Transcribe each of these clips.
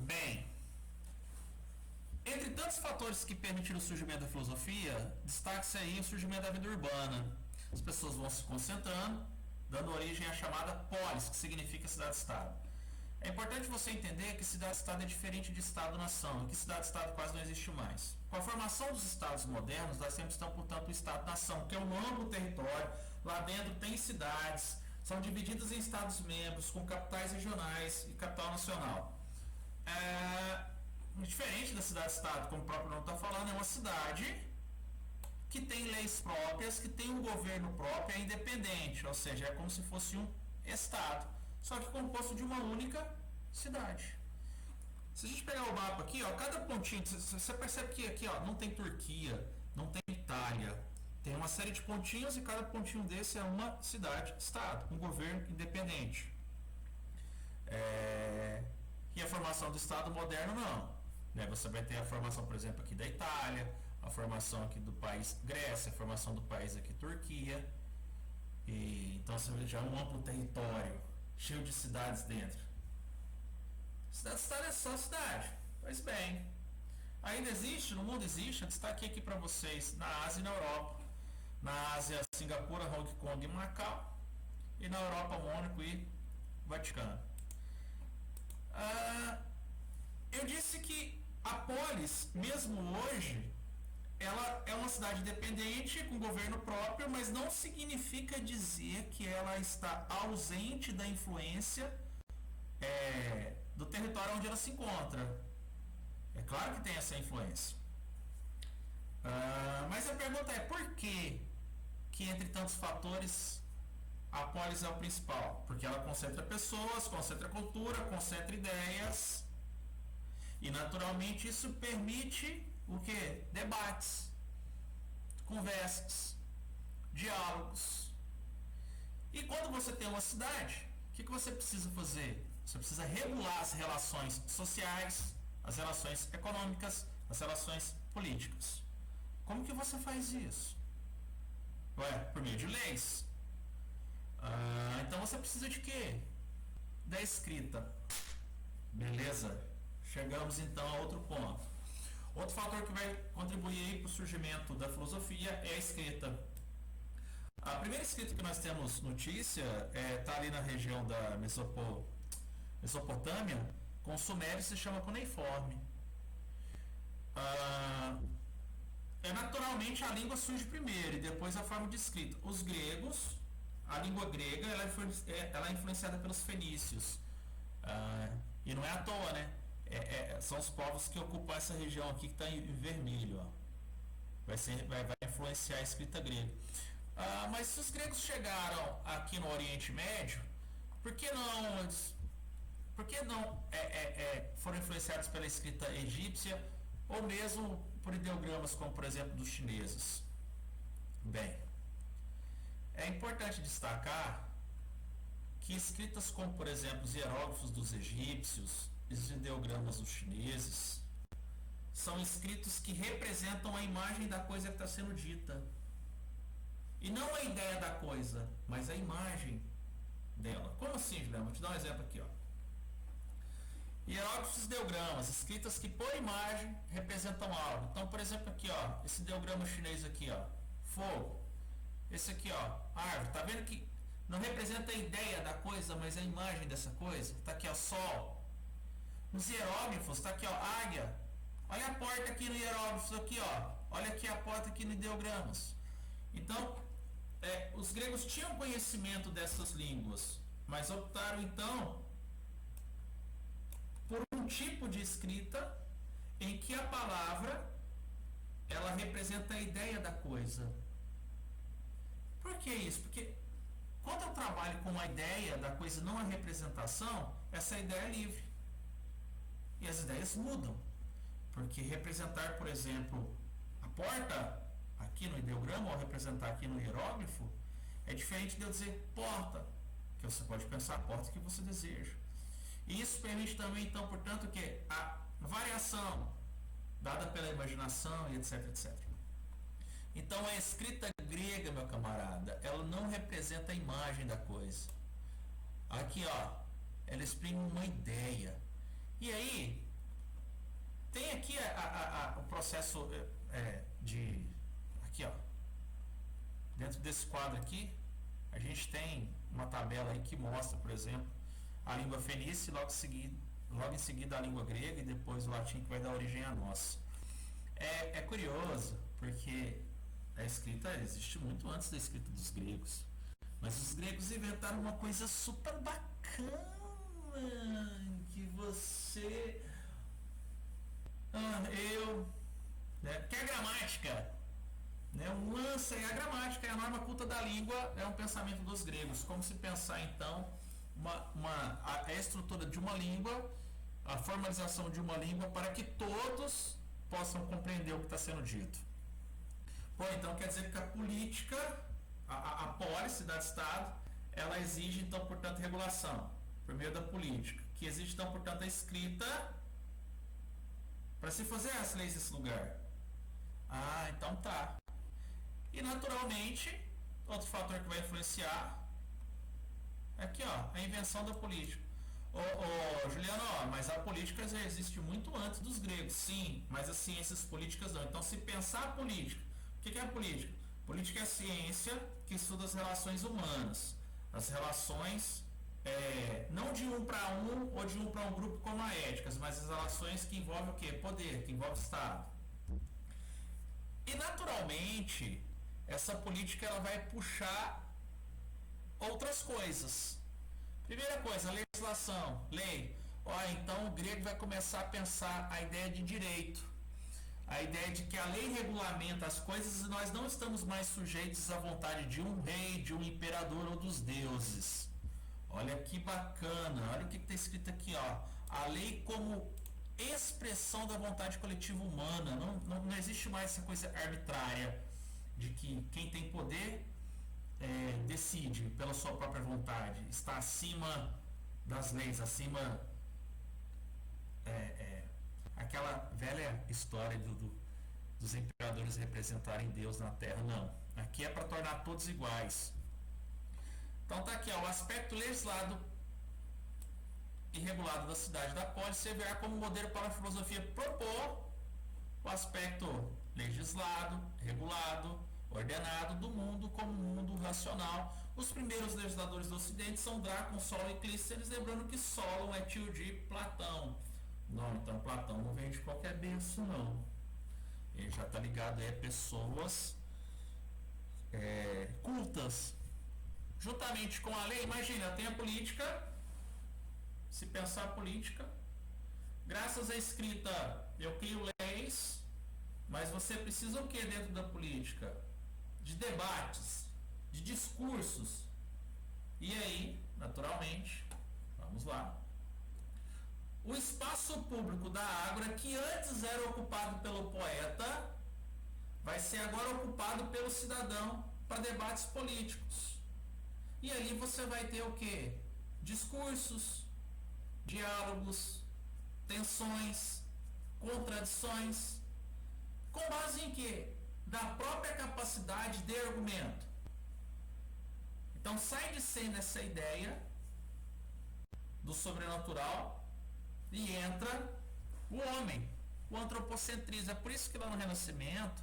Bem, entre tantos fatores que permitiram o surgimento da filosofia, destaque-se aí o surgimento da vida urbana. As pessoas vão se concentrando, dando origem à chamada polis, que significa cidade-estado. É importante você entender que cidade-estado é diferente de estado-nação, e que cidade-estado quase não existe mais. Com a formação dos estados modernos, nós temos então, portanto, o estado-nação, que é um amplo território. Lá dentro tem cidades, são divididas em estados-membros, com capitais regionais e capital nacional. Diferente da cidade-estado, como o próprio nome está falando, é uma cidade que tem leis próprias, que tem um governo próprio, é independente, ou seja, é como se fosse um estado, só que composto de uma única cidade. Se a gente pegar o mapa aqui, ó, cada pontinho, você percebe que aqui, ó, não tem Turquia, não tem Itália, tem uma série de pontinhos e cada pontinho desse é uma cidade-estado, um governo independente. E a formação do Estado moderno não. Você vai ter a formação, por exemplo, aqui da Itália, a formação aqui do país Grécia, a formação do país aqui Turquia. Então você vê já um amplo território, cheio de cidades dentro. Cidade-estado é só cidade. Pois bem, ainda existe, no mundo existe, eu destaquei aqui para vocês, na Ásia e na Europa. Na Ásia, Singapura, Hong Kong e Macau. E na Europa, Mônaco e Vaticano. Eu disse que a polis, mesmo hoje, ela é uma cidade independente, com governo próprio, mas não significa dizer que ela está ausente da influência do território onde ela se encontra. É claro que tem essa influência. Mas a pergunta é por que entre tantos fatores a polis é o principal? Porque ela concentra pessoas, concentra cultura, concentra ideias e naturalmente isso permite o que? Debates, conversas, diálogos. E quando você tem uma cidade, o que você precisa fazer? Você precisa regular as relações sociais, as relações econômicas, as relações políticas. Como que você faz isso? Por meio de leis. Então você precisa de quê? Da escrita. Beleza? Chegamos então a outro ponto. Outro fator que vai contribuir para o surgimento da filosofia é a escrita. A primeira escrita que nós temos notícia está ali na região da Mesopotâmia, com os sumérios se chama cuneiforme. Naturalmente a língua surge primeiro e depois a forma de escrita. Os gregos, a língua grega, ela é influenciada pelos fenícios. E não é à toa, né? São os povos que ocupam essa região aqui que está em vermelho. Ó. Vai influenciar a escrita grega. Mas se os gregos chegaram aqui no Oriente Médio, por que não foram influenciados pela escrita egípcia ou mesmo por ideogramas como, por exemplo, dos chineses? Bem, é importante destacar que escritas como, por exemplo, os hieróglifos dos egípcios, os ideogramas dos chineses, são escritos que representam a imagem da coisa que está sendo dita. E não a ideia da coisa, mas a imagem dela. Como assim, Juliano? Vou te dar um exemplo aqui. Ó. Hieróglifos e ideogramas, escritas que por imagem representam algo. Então, por exemplo, aqui, ó, esse ideograma chinês aqui, ó, fogo. Esse aqui, ó, árvore. Tá vendo que não representa a ideia da coisa, mas a imagem dessa coisa? Tá aqui, ó, sol. Nos hieróglifos, tá aqui, ó, águia. Olha a porta aqui no hieróglifo, aqui, ó. Olha aqui a porta aqui no ideogramas. Então, os gregos tinham conhecimento dessas línguas, mas optaram então por um tipo de escrita em que a palavra ela representa a ideia da coisa. Por que isso? Porque quando eu trabalho com a ideia da coisa, não a representação, essa ideia é livre. E as ideias mudam. Porque representar, por exemplo, a porta aqui no ideograma, ou representar aqui no hieróglifo, é diferente de eu dizer porta, que você pode pensar a porta que você deseja. E isso permite também, então, portanto, que a variação dada pela imaginação e etc, etc. Então, a escrita grega, meu camarada, ela não representa a imagem da coisa. Aqui, ó, ela exprime uma ideia. E aí, processo de... Aqui, ó. Dentro desse quadro aqui, a gente tem uma tabela aí que mostra, por exemplo, a língua fenícia e logo em seguida a língua grega e depois o latim, que vai dar origem à nossa. É curioso, porque a escrita existe muito antes da escrita dos gregos. Mas os gregos inventaram uma coisa super bacana, que você... que é a gramática. Né? Um lance é a gramática, é a norma culta da língua, é um pensamento dos gregos. Como se pensar, então, a estrutura de uma língua, a formalização de uma língua para que todos possam compreender o que está sendo dito. Bom, então quer dizer que a política, a polis, cidade-estado, ela exige, então, portanto, regulação, por meio da política, que exige, então, portanto, a escrita para se fazer as leis nesse lugar. Ah, então tá. E, naturalmente, outro fator que vai influenciar é aqui, ó, a invenção da política. Juliano, mas a política já existe muito antes dos gregos. Sim, mas as ciências políticas não. Então, se pensar a política, o que é a política? Política é a ciência que estuda as relações humanas. As relações, não de um para um ou de um para um grupo como a éticas, mas as relações que envolvem o quê? Poder, que envolve Estado. E, naturalmente, essa política ela vai puxar outras coisas. Primeira coisa, legislação, lei. Então o grego vai começar a pensar a ideia de direito. A ideia de que a lei regulamenta as coisas e nós não estamos mais sujeitos à vontade de um rei, de um imperador ou dos deuses. Olha que bacana, olha o que está escrito aqui, ó. A lei como expressão da vontade coletiva humana. Não existe mais essa coisa arbitrária de que quem tem poder decide pela sua própria vontade, está acima das leis, acima aquela velha história dos imperadores representarem Deus na Terra. Não, aqui é para tornar todos iguais. Então tá aqui, ó, o aspecto legislado e regulado da cidade da polis servirá como modelo para a filosofia propor o aspecto legislado, regulado, ordenado do mundo como um mundo racional. Os primeiros legisladores do Ocidente são Drácon, Solon e Clístenes, lembrando que Solon é tio de Platão. Não, então Platão não vem de qualquer berço, não. Ele já está ligado a pessoas cultas. Juntamente com a lei, imagina, tem a política, se pensar a política, graças à escrita eu crio leis, mas você precisa o que dentro da política? De debates, de discursos. E aí, naturalmente, vamos lá. O espaço público da Ágora, que antes era ocupado pelo poeta, vai ser agora ocupado pelo cidadão para debates políticos. E ali você vai ter o quê? Discursos, diálogos, tensões, contradições, com base em quê? Da própria capacidade de argumento. Então sai de cena essa ideia do sobrenatural e entra o homem, o antropocentrismo. É por isso que lá no Renascimento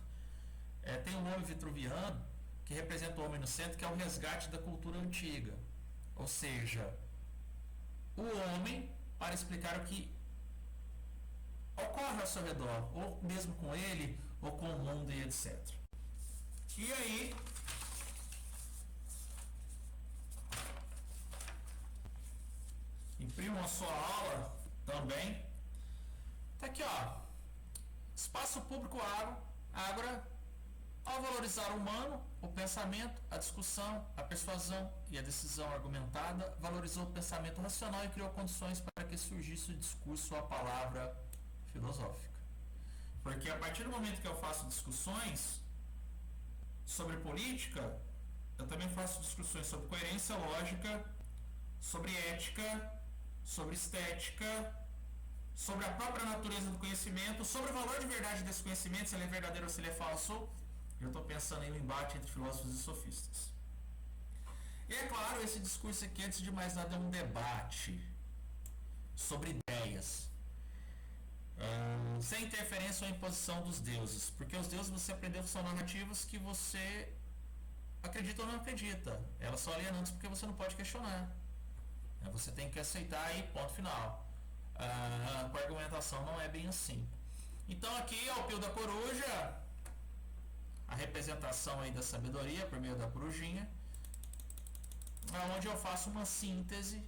tem um nome vitruviano que representa o homem no centro, que é o resgate da cultura antiga. Ou seja, o homem para explicar o que ocorre ao seu redor, ou mesmo com ele, ou com o mundo e etc. E aí, imprimam a sua aula também. Tá aqui, ó. Espaço público Ágora, ao valorizar o humano, o pensamento, a discussão, a persuasão e a decisão argumentada, valorizou o pensamento racional e criou condições para que surgisse o discurso, a palavra filosófica. Porque a partir do momento que eu faço discussões sobre política, eu também faço discussões sobre coerência lógica, sobre ética, sobre estética, sobre a própria natureza do conhecimento, sobre o valor de verdade desse conhecimento, se ele é verdadeiro ou se ele é falso. Eu estou pensando em um embate entre filósofos e sofistas. E é claro, esse discurso aqui, antes de mais nada, é um debate sobre ideias. Sem interferência ou imposição dos deuses, porque os deuses você aprendeu são narrativas que você acredita ou não acredita, elas são alienantes porque você não pode questionar, você tem que aceitar e ponto final. Com a argumentação não é bem assim. Então aqui é o pio da coruja, a representação aí da sabedoria por meio da corujinha, onde eu faço uma síntese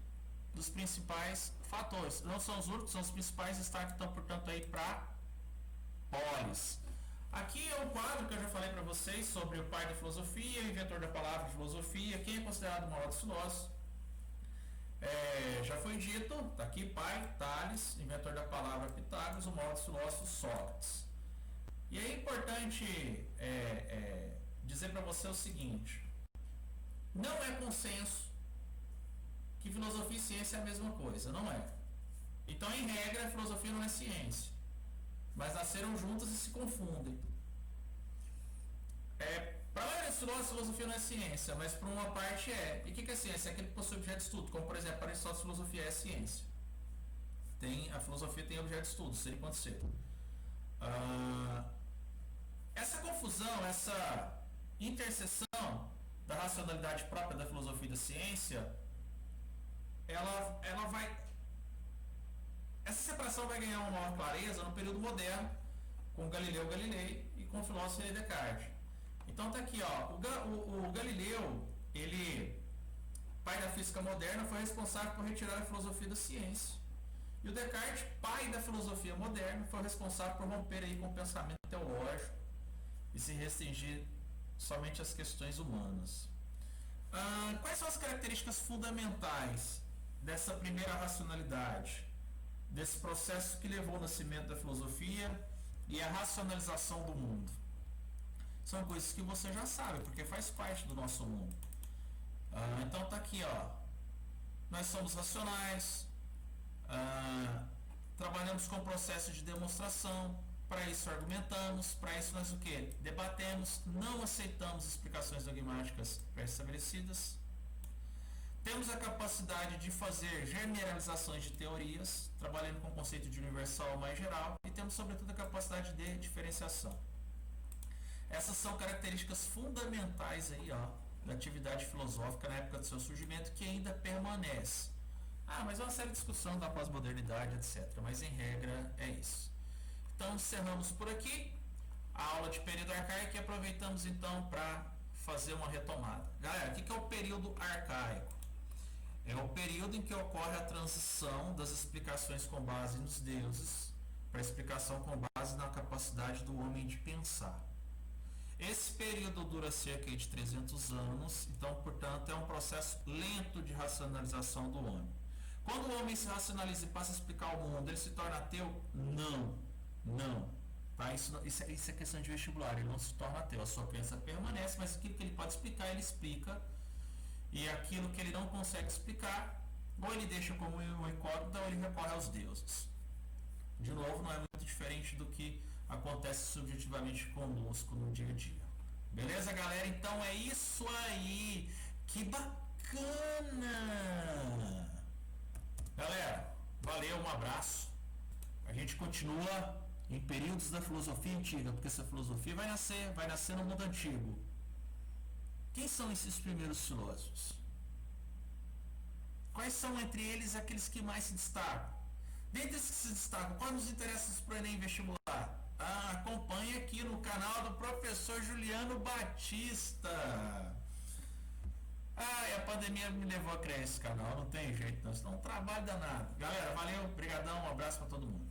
dos principais fatores. Não são os únicos, são os principais destaques, então, portanto, aí para polis. Aqui é um quadro que eu já falei para vocês sobre o pai da filosofia, o inventor da palavra filosofia, quem é considerado o maior dos filósofos. Já foi dito, tá aqui, pai, Tales, inventor da palavra Pitágoras, o maior dos filósofos, Sócrates. E é importante dizer para você o seguinte: não é consenso que filosofia e ciência é a mesma coisa, não é. Então, em regra, a filosofia não é ciência, mas nasceram juntas e se confundem. Para a maioria dos filósofos, filosofia não é ciência, mas para uma parte é. E o que é ciência? É aquele que possui objeto de estudo, como por exemplo, para Aristóteles, filosofia é ciência. A filosofia tem objeto de estudo, seria quanto ser. Essa confusão, essa interseção da racionalidade própria da filosofia e da ciência, ela vai. Essa separação vai ganhar uma maior clareza no período moderno, com Galileu Galilei e com o filósofo René Descartes. Então tá aqui, ó, o Galileu, ele, pai da física moderna, foi responsável por retirar a filosofia da ciência. E o Descartes, pai da filosofia moderna, foi responsável por romper aí com o pensamento teológico e se restringir somente às questões humanas. Quais são as características fundamentais dessa primeira racionalidade, desse processo que levou ao nascimento da filosofia e a racionalização do mundo? São coisas que você já sabe, porque faz parte do nosso mundo. Então tá aqui, ó. Nós somos racionais, trabalhamos com processo de demonstração, para isso argumentamos, para isso nós o quê? Debatemos, não aceitamos explicações dogmáticas pré-estabelecidas. Temos a capacidade de fazer generalizações de teorias, trabalhando com o conceito de universal mais geral, e temos sobretudo a capacidade de diferenciação. Essas são características fundamentais aí, ó, da atividade filosófica na época do seu surgimento, que ainda permanece. Mas é uma séria discussão da pós-modernidade, etc. Mas em regra é isso. Então encerramos por aqui a aula de período arcaico e aproveitamos então para fazer uma retomada. Galera, o que é o período arcaico? É o período em que ocorre a transição das explicações com base nos deuses para a explicação com base na capacidade do homem de pensar. Esse período dura cerca de 300 anos, então, portanto, é um processo lento de racionalização do homem. Quando o homem se racionaliza e passa a explicar o mundo, ele se torna ateu? Não. Tá? Isso é questão de vestibular, ele não se torna ateu, a sua crença permanece, mas aquilo que ele pode explicar, ele explica, e aquilo que ele não consegue explicar, ou ele deixa como uma incógnita, ou ele recorre aos deuses. De novo, não é muito diferente do que acontece subjetivamente conosco no dia a dia. Beleza, galera? Então é isso aí. Que bacana! Galera, valeu, um abraço. A gente continua em períodos da filosofia antiga, porque essa filosofia vai nascer no mundo antigo. Quem são esses primeiros filósofos? Quais são entre eles aqueles que mais se destacam? Dentre esses que se destacam, quais nos interessam para o Enem vestibular? Acompanhe aqui no canal do professor Juliano Batista. E a pandemia me levou a criar esse canal, não tem jeito, não, senão é um trabalho danado. Galera, valeu, brigadão, um abraço para todo mundo.